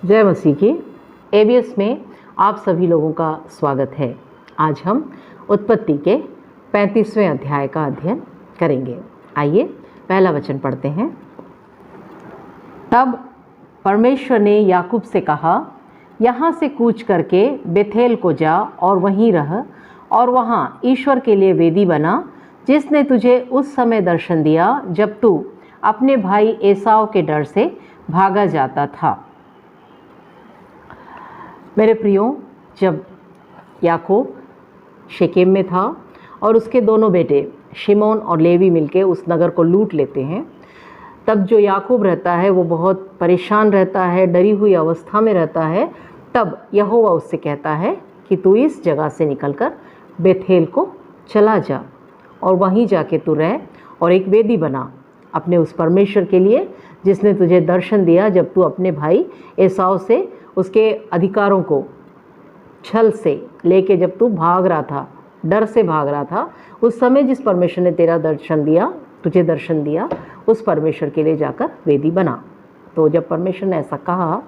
जय मसीह की। एबीएस में आप सभी लोगों का स्वागत है। आज हम उत्पत्ति के 35वें अध्याय का अध्ययन करेंगे। आइए पहला वचन पढ़ते हैं। तब परमेश्वर ने याकूब से कहा, यहाँ से कूच करके बेथेल को जा और वहीं रह और वहाँ ईश्वर के लिए वेदी बना, जिसने तुझे उस समय दर्शन दिया जब तू अपने भाई एसाव के डर से भागा जाता था। मेरे प्रियो, जब याकूब शेकेम में था और उसके दोनों बेटे शिमोन और लेवी मिलके उस नगर को लूट लेते हैं, तब जो याकूब रहता है वो बहुत परेशान रहता है, डरी हुई अवस्था में रहता है। तब यहोवा उससे कहता है कि तू इस जगह से निकलकर बेथेल को चला जा और वहीं जाके तू रह और एक वेदी बना अपने उस परमेश्वर के लिए जिसने तुझे दर्शन दिया जब तू अपने भाई एसाव से उसके अधिकारों को छल से लेके जब तू भाग रहा था, डर से भाग रहा था, उस समय जिस परमेश्वर ने तुझे दर्शन दिया, उस परमेश्वर के लिए जाकर वेदी बना। तो जब परमेश्वर ने ऐसा कहा,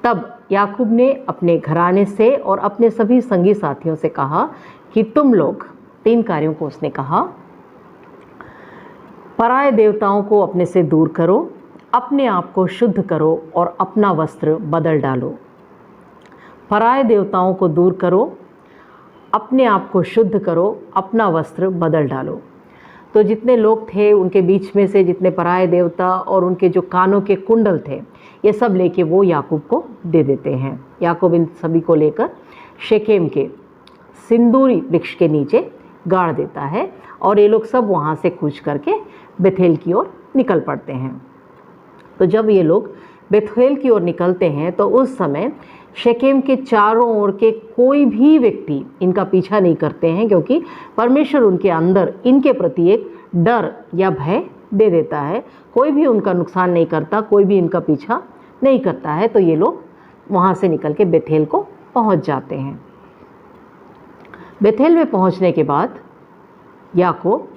तब याकूब ने अपने घराने से और अपने सभी संगी साथियों से कहा कि तुम लोग 3 कार्यों को उसने कहा। पराये देवताओं को अपने से दूर करो, अपने आप को शुद्ध करो और अपना वस्त्र बदल डालो। पराये देवताओं को दूर करो, अपने आप को शुद्ध करो, अपना वस्त्र बदल डालो। तो जितने लोग थे उनके बीच में से जितने पराये देवता और उनके जो कानों के कुंडल थे, ये सब लेके वो याकूब को दे देते हैं। याकूब इन सभी को लेकर शेकेम के सिंदूरी वृक्ष के नीचे गाड़ देता है और ये लोग सब वहाँ से कूच करके बेथेल की ओर निकल पड़ते हैं। तो जब ये लोग बेथेल की ओर निकलते हैं तो उस समय शेकेम के चारों ओर के कोई भी व्यक्ति इनका पीछा नहीं करते हैं, क्योंकि परमेश्वर उनके अंदर इनके प्रति एक डर या भय दे देता है। कोई भी उनका नुकसान नहीं करता, कोई भी इनका पीछा नहीं करता है। तो ये लोग वहाँ से निकल के बेथेल को पहुँच जाते हैं। बेथेल में पहुँचने के बाद याकूब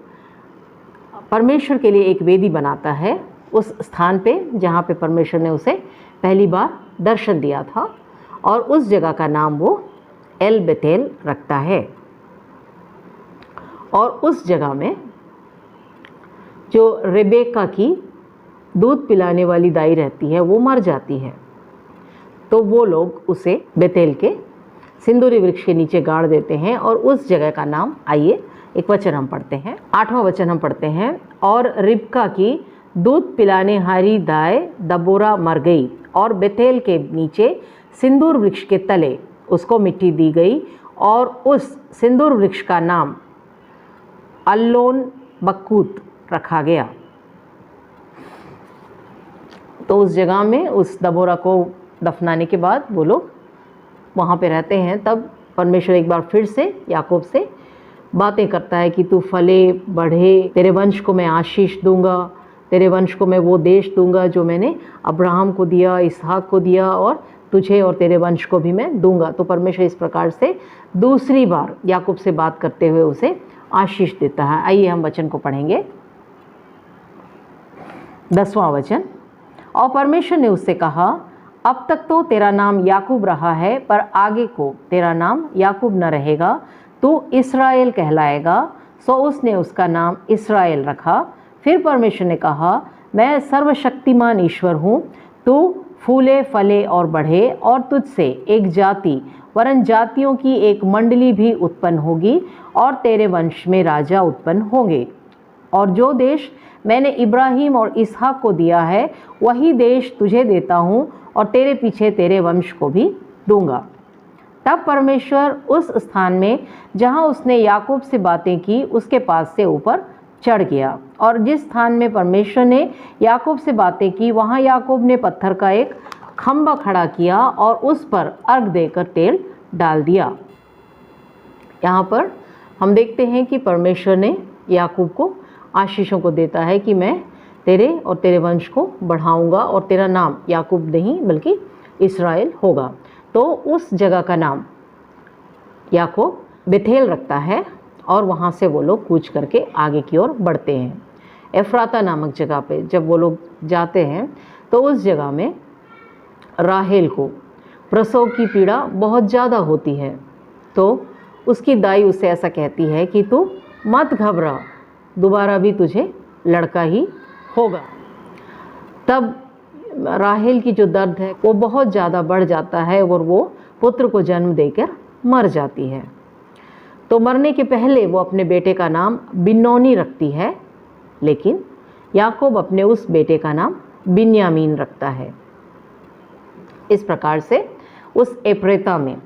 परमेश्वर के लिए एक वेदी बनाता है उस स्थान पे जहाँ पे परमेश्वर ने उसे पहली बार दर्शन दिया था, और उस जगह का नाम वो एल बेथेल रखता है। और उस जगह में जो रेबेका की दूध पिलाने वाली दाई रहती है वो मर जाती है, तो वो लोग उसे बेथेल के सिंदूरी वृक्ष के नीचे गाड़ देते हैं और उस जगह का नाम, आइए एक वचन हम पढ़ते हैं, 8वां वचन हम पढ़ते हैं। और रिबका की दूध पिलाने हारी दाई दबोरा मर गई और बेथेल के नीचे सिंदूर वृक्ष के तले उसको मिट्टी दी गई और उस सिंदूर वृक्ष का नाम अल्लोन बक्कूत रखा गया। तो उस जगह में उस दबोरा को दफनाने के बाद वो लोग वहाँ पे रहते हैं। तब परमेश्वर एक बार फिर से याकूब से बातें करता है कि तू फले बढ़े, तेरे वंश को मैं आशीष दूंगा, तेरे वंश को मैं वो देश दूंगा जो मैंने अब्राहम को दिया, इसहाक को दिया, और तुझे और तेरे वंश को भी मैं दूंगा। तो परमेश्वर इस प्रकार से दूसरी बार याकूब से बात करते हुए उसे आशीष देता है। आइए हम वचन को पढ़ेंगे। 10वां वचन। और परमेश्वर ने उससे कहा, अब तक तो तेरा नाम याकूब रहा है, पर आगे को तेरा नाम याकूब न रहेगा, तू इस्राएल कहलाएगा। सो उसने उसका नाम इस्राएल रखा। फिर परमेश्वर ने कहा, मैं सर्वशक्तिमान ईश्वर हूँ, तू फूले फले और बढ़े और तुझसे एक जाति वरन जातियों की एक मंडली भी उत्पन्न होगी और तेरे वंश में राजा उत्पन्न होंगे। और जो देश मैंने इब्राहिम और इसहाक को दिया है वही देश तुझे देता हूँ और तेरे पीछे तेरे वंश को भी दूंगा। तब परमेश्वर उस स्थान में जहाँ उसने याकूब से बातें की उसके पास से ऊपर चढ़ गया, और जिस स्थान में परमेश्वर ने याकूब से बातें की वहाँ याकूब ने पत्थर का एक खंभा खड़ा किया और उस पर अर्घ देकर तेल डाल दिया। यहाँ पर हम देखते हैं कि परमेश्वर ने याकूब को आशीषों को देता है कि मैं तेरे और तेरे वंश को बढ़ाऊंगा और तेरा नाम याकूब नहीं बल्कि इस्राएल होगा। तो उस जगह का नाम याकूब बेथेल रखता है और वहाँ से वो लोग कूच करके आगे की ओर बढ़ते हैं। एफ्राता नामक जगह पे जब वो लोग जाते हैं तो उस जगह में राहेल को प्रसव की पीड़ा बहुत ज़्यादा होती है। तो उसकी दाई उससे ऐसा कहती है कि तू मत घबरा, दोबारा भी तुझे लड़का ही होगा। तब राहेल की जो दर्द है वो बहुत ज़्यादा बढ़ जाता है और वो पुत्र को जन्म देकर मर जाती है। तो मरने के पहले वो अपने बेटे का नाम बिन्नोनी रखती है, लेकिन याकूब अपने उस बेटे का नाम बिन्यामीन रखता है। इस प्रकार से उस एप्रेता में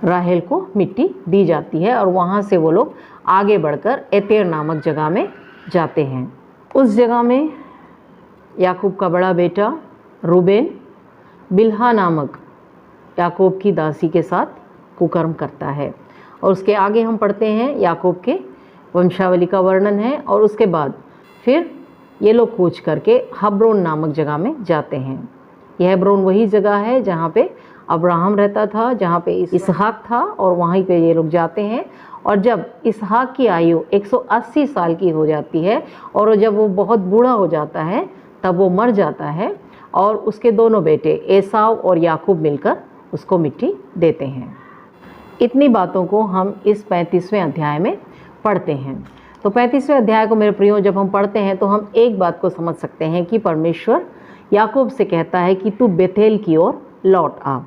राहेल को मिट्टी दी जाती है और वहाँ से वो लोग आगे बढ़कर एतेर नामक जगह में जाते हैं। उस जगह में याकूब का बड़ा बेटा रूबेन बिल्हा नामक याकूब की दासी के साथ कुकर्म करता है। और उसके आगे हम पढ़ते हैं याकूब के वंशावली का वर्णन है। और उसके बाद फिर ये लोग कूच करके हब्रोन नामक जगह में जाते हैं। यह हब्रोन वही जगह है जहाँ पे अब्राहम रहता था, जहाँ पे इसहाक था, और वहीं पे ये लोग जाते हैं। और जब इसहाक की आयु 180 साल की हो जाती है और जब वो बहुत बूढ़ा हो जाता है तब वो मर जाता है और उसके दोनों बेटे एसाव और याकूब मिलकर उसको मिट्टी देते हैं। इतनी बातों को हम इस 35वें अध्याय में पढ़ते हैं। तो 35वें अध्याय को मेरे प्रियो जब हम पढ़ते हैं तो हम एक बात को समझ सकते हैं कि परमेश्वर याकूब से कहता है कि तू बेथेल की ओर लौट आ।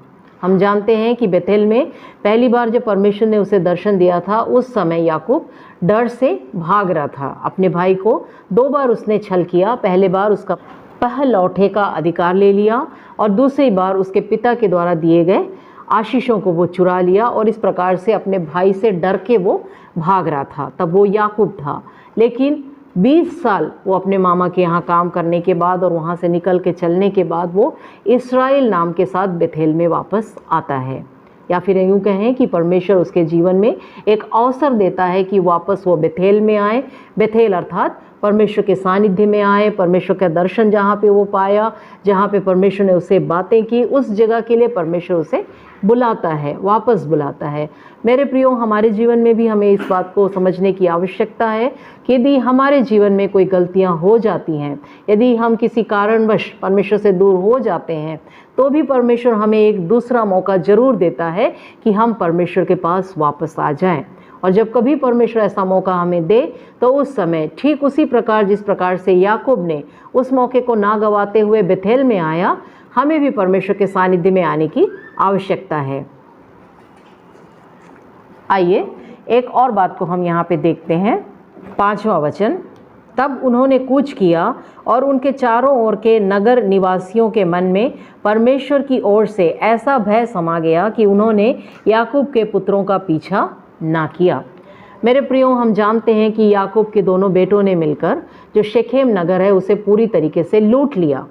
हम जानते हैं कि बेथेल में पहली बार जब परमेश्वर ने उसे दर्शन दिया था उस समय याकूब डर से भाग रहा था। अपने भाई को 2 बार उसने छल किया। पहले बार उसका पहलौठे का अधिकार ले लिया और दूसरी बार उसके पिता के द्वारा दिए गए आशीषों को वो चुरा लिया और इस प्रकार से अपने भाई से डर के वो भाग रहा था। तब वो याकूब था। लेकिन 20 साल वो अपने मामा के यहाँ काम करने के बाद और वहाँ से निकल के चलने के बाद वो इस्राएल नाम के साथ बेथेल में वापस आता है। या फिर यूँ कहें कि परमेश्वर उसके जीवन में एक अवसर देता है कि वापस वो बेथेल में आए। बेथेल अर्थात परमेश्वर के सानिध्य में आए, परमेश्वर का दर्शन जहाँ पे वो पाया, जहाँ पे परमेश्वर ने उससे बातें की, उस जगह के लिए परमेश्वर उसे बुलाता है, वापस बुलाता है। मेरे प्रियो, हमारे जीवन में भी हमें इस बात को समझने की आवश्यकता है कि यदि हमारे जीवन में कोई गलतियां हो जाती हैं, यदि हम किसी कारणवश परमेश्वर से दूर हो जाते हैं, तो भी परमेश्वर हमें एक दूसरा मौका जरूर देता है कि हम परमेश्वर के पास वापस आ जाएं। और जब कभी परमेश्वर ऐसा मौका हमें दे तो उस समय ठीक उसी प्रकार जिस प्रकार से याकूब ने उस मौके को ना गवाते हुए बेथेल में आया, हमें भी परमेश्वर के सानिध्य में आने की आवश्यकता है। आइए एक और बात को हम यहाँ पे देखते हैं। 5वां वचन, तब उन्होंने कूच किया और उनके चारों ओर के नगर निवासियों के मन में परमेश्वर की ओर से ऐसा भय समा गया कि उन्होंने याकूब के पुत्रों का पीछा ना किया। मेरे प्रियो, हम जानते हैं कि याकूब के दोनों बेटों ने मिलकर जो शेखेम नगर है उसे पूरी तरीके से लूट लिया।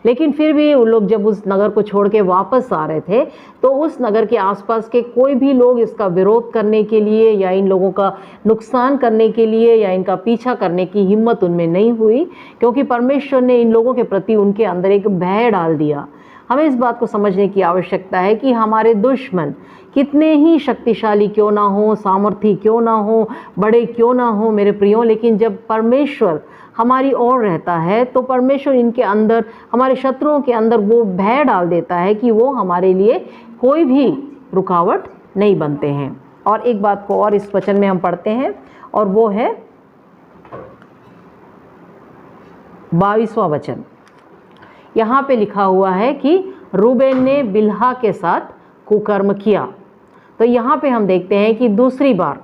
लेकिन फिर भी उन लोग जब उस नगर को छोड़ के वापस आ रहे थे तो उस नगर के आसपास के कोई भी लोग इसका विरोध करने के लिए या इन लोगों का नुकसान करने के लिए या इनका पीछा करने की हिम्मत उनमें नहीं हुई, क्योंकि परमेश्वर ने इन लोगों के प्रति उनके अंदर एक भय डाल दिया। हमें इस बात को समझने की आवश्यकता है कि हमारे दुश्मन कितने ही शक्तिशाली क्यों ना हो, सामर्थी क्यों ना हो, बड़े क्यों ना हो मेरे प्रियो, लेकिन जब परमेश्वर हमारी ओर रहता है तो परमेश्वर इनके अंदर, हमारे शत्रुओं के अंदर वो भय डाल देता है कि वो हमारे लिए कोई भी रुकावट नहीं बनते हैं। और एक बात को और इस वचन में हम पढ़ते हैं और वो है 22वां वचन। यहाँ पे लिखा हुआ है कि रूबेन ने बिल्हा के साथ कुकर्म किया। तो यहाँ पे हम देखते हैं कि दूसरी बार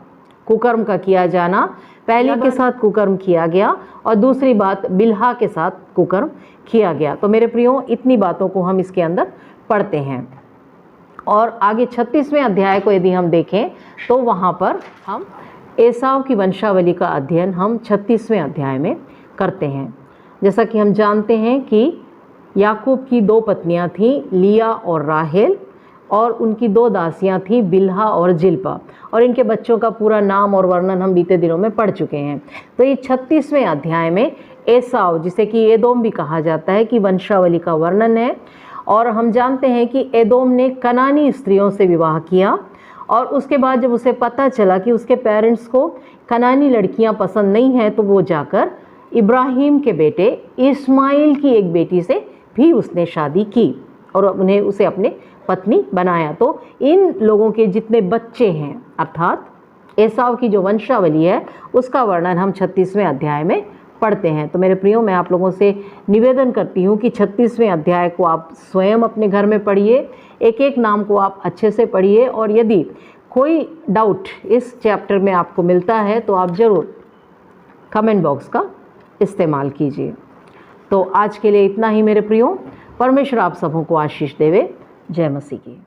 कुकर्म का किया जाना, पहले के साथ कुकर्म किया गया और दूसरी बात बिल्हा के साथ कुकर्म किया गया। तो मेरे प्रियो, इतनी बातों को हम इसके अंदर पढ़ते हैं। और आगे 36वें अध्याय को यदि हम देखें तो वहाँ पर हम एसाव की वंशावली का अध्ययन हम 36वें अध्याय में करते हैं। जैसा कि हम जानते हैं कि याकूब की 2 पत्नियां थीं, लिया और राहेल, और उनकी 2 दासियां थीं, बिल्हा और जिल्पा, और इनके बच्चों का पूरा नाम और वर्णन हम बीते दिनों में पढ़ चुके हैं। तो ये 36वें अध्याय में एसाव, जिसे कि एदोम भी कहा जाता है, कि वंशावली का वर्णन है। और हम जानते हैं कि एदोम ने कनानी स्त्रियों से विवाह किया और उसके बाद जब उसे पता चला कि उसके पेरेंट्स को कनानी लड़कियां पसंद नहीं हैं तो वो जाकर इब्राहिम के बेटे इस्माइल की एक बेटी से भी उसने शादी की और उसे अपने पत्नी बनाया। तो इन लोगों के जितने बच्चे हैं अर्थात एसाव की जो वंशावली है उसका वर्णन हम 36वें अध्याय में पढ़ते हैं। तो मेरे प्रियो, मैं आप लोगों से निवेदन करती हूँ कि 36वें अध्याय को आप स्वयं अपने घर में पढ़िए, एक एक नाम को आप अच्छे से पढ़िए, और यदि कोई डाउट इस चैप्टर में आपको मिलता है तो आप ज़रूर कमेंट बॉक्स का इस्तेमाल कीजिए। तो आज के लिए इतना ही मेरे प्रियो। परमेश्वर आप सबों को आशीष देवे। जय मसीह की।